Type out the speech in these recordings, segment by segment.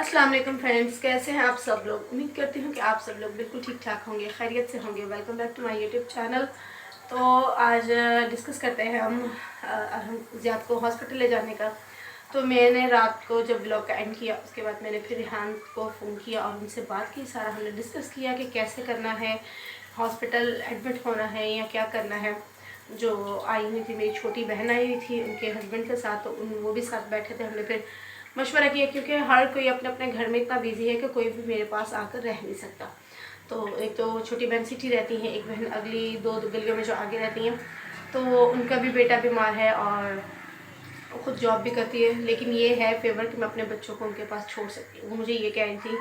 अस्सलाम वालेकुम फ्रेंड्स, कैसे हैं आप सब लोग। उम्मीद करती हूँ कि आप सब लोग बिल्कुल ठीक ठाक होंगे, खैरियत से होंगे। Welcome back to my YouTube channel. तो आज डिस्कस करते हैं हम ज़ियाद को हॉस्पिटल ले जाने का। तो मैंने रात को जब ब्लॉग का एंड किया उसके बाद मैंने फिर रिहान को फ़ोन किया और उनसे बात की। सारा हमने डिस्कस किया कि कैसे करना है, हॉस्पिटल एडमिट होना है या क्या करना है। जो आई हुई थी, मेरी छोटी बहन आई हुई थी उनके हस्बैंड के साथ, तो वो भी साथ बैठे थे। हमने फिर मशवरा किया क्योंकि हर कोई अपने अपने घर में इतना बिजी है कि कोई भी मेरे पास आकर रह नहीं सकता। तो एक तो छोटी बहन सिटी रहती हैं, एक बहन अगली दो गलियों में जो आगे रहती हैं, तो उनका भी बेटा बीमार है और वो खुद जॉब भी करती है। लेकिन ये है फेवर कि मैं अपने बच्चों को उनके पास छोड़ सकती हूँ। वो मुझे ये कह रही थी,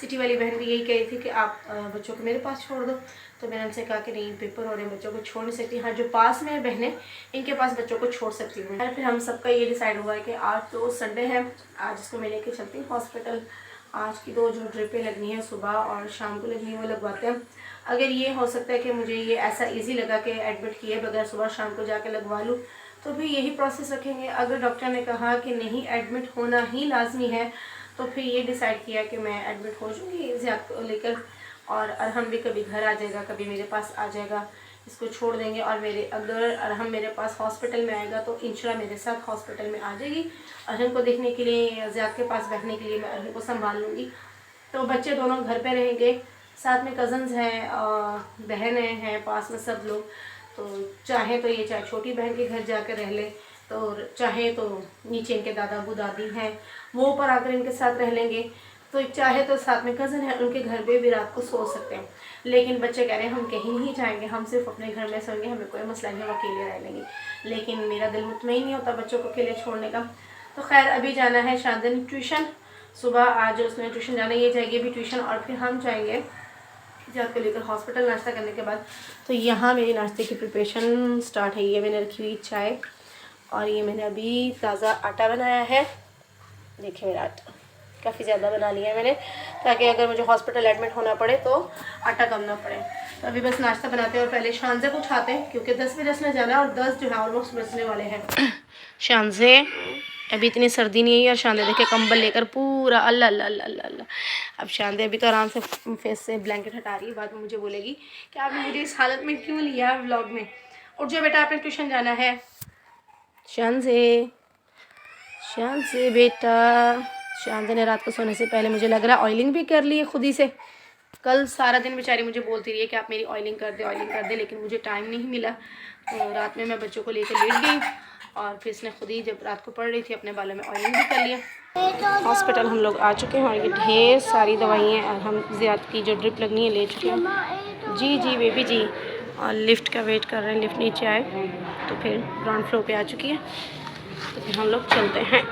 सिटी वाली बहन भी यही कह रही थी कि आप बच्चों को मेरे पास छोड़ दो। तो मैंने उनसे कहा कि नहीं, पेपर हो रहे हैं, बच्चों को छोड़ नहीं सकती। हाँ, जो पास में है बहनें, इनके पास बच्चों को छोड़ सकती हूँ। फिर हम सबका ये डिसाइड हुआ है कि आज तो संडे है, आज इसको मैं लेके चलती हूँ हॉस्पिटल। आज की दो जो ड्रिपें लगनी है, सुबह और शाम को लगनी है, वो लगवाते हैं। अगर ये हो सकता है कि मुझे ये ऐसा ईजी लगा कि एडमिट किए बगैर सुबह शाम को जाके लगवा लूँ, तो भी यही प्रोसेस रखेंगे। अगर डॉक्टर ने कहा कि नहीं, एडमिट होना ही लाजमी है, तो फिर ये डिसाइड किया कि मैं एडमिट हो जाऊँगी ज़ियाद को लेकर। और अरहम भी कभी घर आ जाएगा, कभी मेरे पास आ जाएगा, इसको छोड़ देंगे। और अगर अरहम मेरे पास हॉस्पिटल में आएगा तो इंशाल्लाह मेरे साथ हॉस्पिटल में आ जाएगी अरहम को देखने के लिए, या ज़ियाद के पास बैठने के लिए मैं अरहम को संभाल लूँगी। तो बच्चे दोनों घर पे रहेंगे, साथ में कज़न्स हैं, बहनें हैं पास में, सब लोग। तो चाहे तो ये चाहे छोटी बहन के घर जाकर रह ले, तो चाहे तो नीचे इनके दादा अबू दादी हैं, वो ऊपर आकर इनके साथ रह लेंगे। तो चाहे तो साथ में कज़न है, उनके घर पे भी रात को सो सकते हैं। लेकिन बच्चे कह रहे हैं हम कहीं नहीं जाएंगे, हम सिर्फ अपने घर में सोएंगे, हमें कोई मसला नहीं, हम अकेले रह लेंगे। लेकिन मेरा दिल मुतमईन नहीं होता बच्चों को अकेले छोड़ने का। तो खैर, अभी जाना है शादिन ट्यूशन। सुबह आज उसने ट्यूशन जाना, ये जाएगी अभी ट्यूशन, और फिर हम जाएंगे ज़ियाद को लेकर हॉस्पिटल नाश्ता करने के बाद। तो यहाँ मेरी नाश्ते की प्रिपरेशन स्टार्ट है। ये मैंने रखी हुई चाय, और ये मैंने अभी ताज़ा आटा बनाया है। देखिए, मेरा आटा काफ़ी ज़्यादा बना लिया है मैंने, ताकि अगर मुझे हॉस्पिटल एडमिट होना पड़े तो आटा कम ना पड़े। तो अभी बस नाश्ता बनाते हैं और पहले शानज़े को उठाते हैं, क्योंकि 10 बजे उसने जाना है और 10 जो है ऑलमोस्ट बजने वाले हैं। शानज़े, अभी इतनी सर्दी नहीं है और शानज़े देखे कंबल लेकर पूरा अल्लाह अल्लाह अल्लाह अल्लाह। अब शानज़े अभी तो आराम से फेस से ब्लैंकेट हटा रही है, बाद में मुझे बोलेगी कि आपने मुझे इस हालत में क्यों लिया व्लॉग में। उठ जाओ बेटा, आपने ट्यूशन जाना है। शानज़े, शानज़े बेटा। शानज़े ने रात को सोने से पहले मुझे लग रहा है ऑयलिंग भी कर ली है खुद ही से। कल सारा दिन बेचारी मुझे बोलती रही है कि आप मेरी ऑयलिंग कर दे, लेकिन मुझे टाइम नहीं मिला। तो रात में मैं बच्चों को लेकर लेट गई और फिर इसने खुद ही जब रात को पढ़ रही थी अपने बालों में ऑयलिंग भी कर लिया। हॉस्पिटल हम लोग आ चुके हैं और ये ढेर सारी दवाइयाँ और हम ज़ियाद की जो ड्रिप लगनी है ले चुके हैं। जी जी बेबी जी। और लिफ्ट का वेट कर रहे हैं, लिफ्ट नीचे आए तो फिर ग्राउंड फ्लोर पे आ चुकी है, तो फिर हम लोग चलते हैं।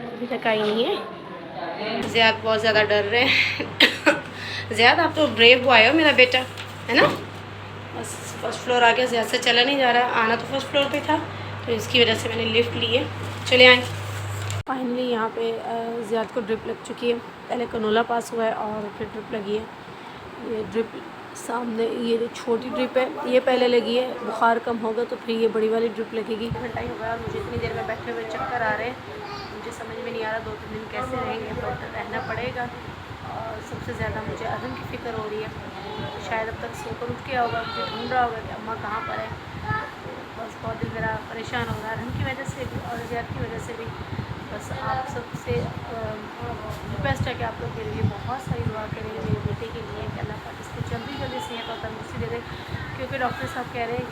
अभी तक आई नहीं है। ज़ियाद बहुत ज़्यादा डर रहे हैं। ज़ियाद, आप तो ब्रेव बॉय हो मेरा बेटा, है ना। बस फर्स्ट फ्लोर आ गया, ज़ियाद से चला नहीं जा रहा। आना तो फर्स्ट फ्लोर पे था, तो इसकी वजह से मैंने लिफ्ट ली है। चले आए। फाइनली यहाँ पे ज़ियाद को ड्रिप लग चुकी है। पहले कनोला पास हुआ है और फिर ड्रिप लगी है। ये ड्रिप सामने, ये जो छोटी ड्रिप है ये पहले लगी है। बुखार कम होगा तो फिर ये बड़ी वाली ड्रिप लगेगी। घंटा ही हो गया और मुझे इतनी देर में बैठे हुए चक्कर आ रहे हैं। मुझे समझ में नहीं आ रहा 2-3 दिन कैसे रहेंगे, बट रहना पड़ेगा। और सबसे ज़्यादा मुझे अरहम की फ़िक्र हो रही है। शायद अब तक सोकर उठ गया होगा, मुझे ढूंढ रहा होगा कि अम्मा कहाँ पर है। बस बहुत दिल मेरा परेशान हो रहा है, अरहम की वजह से भी और ज़ियाद की वजह से भी। बस आप सबसे रिक्वेस्ट है कि आप लोग मेरे लिए बहुत सारी दुआ करेंगे, मेरे बेटे के लिए, कि अल्लाह पाक इसको जल्दी जल्दी सेहत और तंदुरुस्ती दे दे। क्योंकि डॉक्टर साहब कह रहे हैं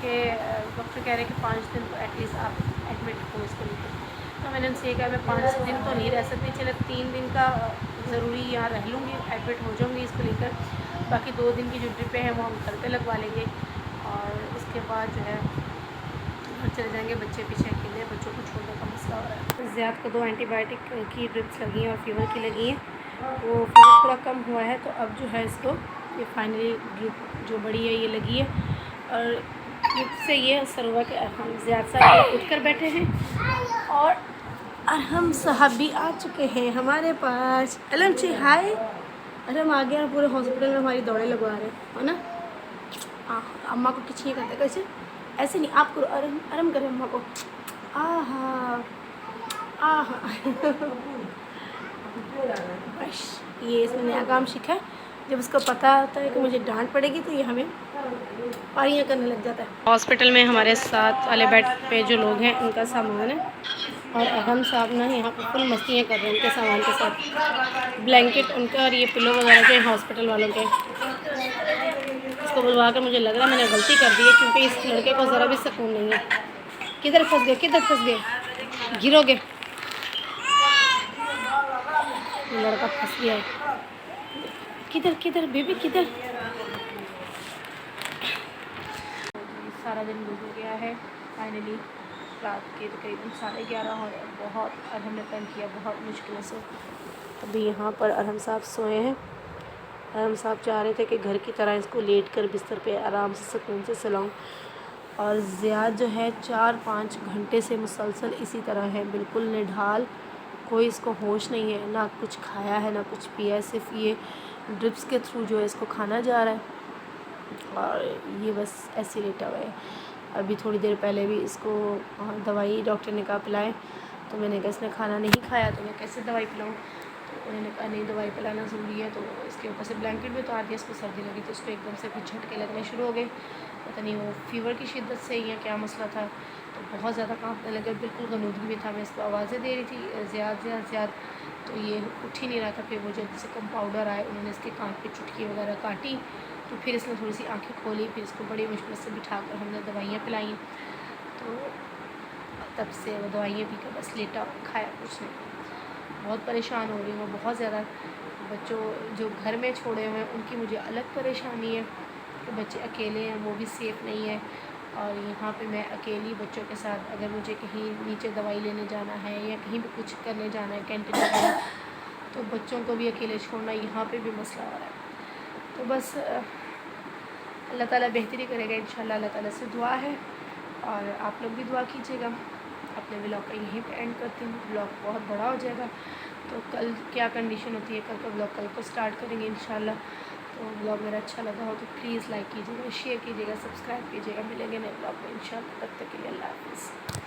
कि 5 दिन तो एटलीस्ट आप एडमिट हो इसको लेकर। तो मैंने उनसे ये कहा मैं 5 दिन तो नहीं रह सकती, चले 3 दिन का ज़रूरी यहाँ रह लूँगी, एडमिट हो जाऊँगी इसको लेकर। बाकी 2 दिन की जो ड्रिपें हैं वो हम घर पे लगवा लेंगे, और उसके बाद जो है चले जाएंगे। बच्चे पीछे अकेले, बच्चों को छोड़ने का मसला हो रहा है। ज़ियाद को 2 एंटीबायोटिक की ड्रिप्स लगी हैं और फीवर की लगी हैं। वो फीवर थोड़ा कम हुआ है, तो अब जो है इसको ये फाइनली ड्रिप जो बड़ी है ये लगी है। और ड्रिप से ये असर हुआ कि हम ज़ियाद साहब उठ कर बैठे हैं और अरहम साहब भी आ चुके हैं हमारे पास। अलम से हाय। अरहम आ गया, पूरे हॉस्पिटल में हमारी दौड़े लगवा रहे हैं, है ना। अम्मा को खिंचिए करते कैसे, ऐसे नहीं, आप करो, आराम आराम करें अम्मा को। आहा आहा। बस ये इसमें नया काम सीखा है। जब उसको पता होता है कि मुझे डांट पड़ेगी तो ये हमें पारियाँ करने लग जाता है। हॉस्पिटल में हमारे साथ वाले बेड पे जो लोग हैं उनका सामान है और अहम साहब ना यहाँ पर फुल मस्तियाँ कर रहे हैं उनके सामान के साथ। ब्लैंकेट उनका और ये पिलो वगैरह जो हॉस्पिटल वालों के, इसको बुलवा कर मुझे लग रहा है मैंने गलती कर दी है, क्योंकि इस लड़के को ज़रा भी सुकून नहीं है। किधर फंस गए, किधर फंस गए, गिरोगे। लड़का फंस गया है। किधर किधर बेबी किधर। सारा दिन गुजर गया है। फाइनली रात के तकरीबन 11:30 हो रहे। बहुत अरहम ने तंग किया, बहुत मुश्किलों से। अभी यहाँ पर अरहम साहब सोए हैं। अरहम साहब चाह रहे थे कि घर की तरह इसको लेट कर बिस्तर पे आराम से सुकून से सुलाऊं, और ज़ियाद जो है 4-5 घंटे से मुसलसल इसी तरह है, बिल्कुल निढाल, कोई इसको होश नहीं है, ना कुछ खाया है ना कुछ पिया है, सिर्फ ये ड्रिप्स के थ्रू जो है इसको खाना जा रहा है और ये बस ऐसे लेटा हुआ है। अभी थोड़ी देर पहले भी इसको दवाई डॉक्टर ने कहा पिलाएं, तो मैंने कहा इसने खाना नहीं खाया तो मैं कैसे दवाई पिलाऊं। तो उन्होंने कहा नहीं दवाई पिलाना ज़रूरी है। तो इसके ऊपर से ब्लैंकेट भी उतार दिया, इसको सर्दी लगी तो उसको एकदम से कुछ झटके लगने शुरू हो गए। पता नहीं वो फीवर की शिद्दत से या क्या मसला था, तो बहुत ज़्यादा कांपने लगे, बिल्कुल गनूदगी भी था। मैं इसको आवाज़ें दे रही थी ज़्यादा, तो ये उठ ही नहीं रहा था। फिर वो जल्दी से कंपाउंडर आए, उन्होंने इसके कान पे चुटकी वगैरह काटी, तो फिर इसने थोड़ी सी आंखें खोली, फिर इसको बड़ी मुश्किल से बिठा कर हमने दवाइयाँ पिलाई। तो तब से वो दवाइयाँ पी कर बस लेटा, खाया कुछ नहीं। बहुत परेशान हो रही हूँ बहुत ज़्यादा। बच्चों जो घर में छोड़े हुए हैं उनकी मुझे अलग परेशानी है कि बच्चे अकेले हैं, वो भी सेफ़ नहीं है। और यहाँ पे मैं अकेली बच्चों के साथ, अगर मुझे कहीं नीचे दवाई लेने जाना है या कहीं भी कुछ करने जाना है कैंटीन वगैरह, तो बच्चों को भी अकेले छोड़ना यहाँ पे भी मसला हो रहा है। तो बस अल्लाह ताला बेहतरी करेगा इंशाल्लाह। अल्लाह ताला से दुआ है और आप लोग भी दुआ कीजिएगा। अपने व्लॉग का यहीं पे एंड करती हूँ, व्लॉग बहुत बड़ा हो जाएगा, तो कल क्या कंडीशन होती है, कल का व्लॉग कल को स्टार्ट करेंगे इंशाल्लाह। तो व्लॉग मेरा अच्छा लगा हो तो प्लीज़ लाइक कीजिएगा, शेयर कीजिएगा, सब्सक्राइब कीजिएगा। मिलेंगे नए व्लॉग में इंशाल्लाह, तब तक के लिए अल्लाह हाफ़िज़।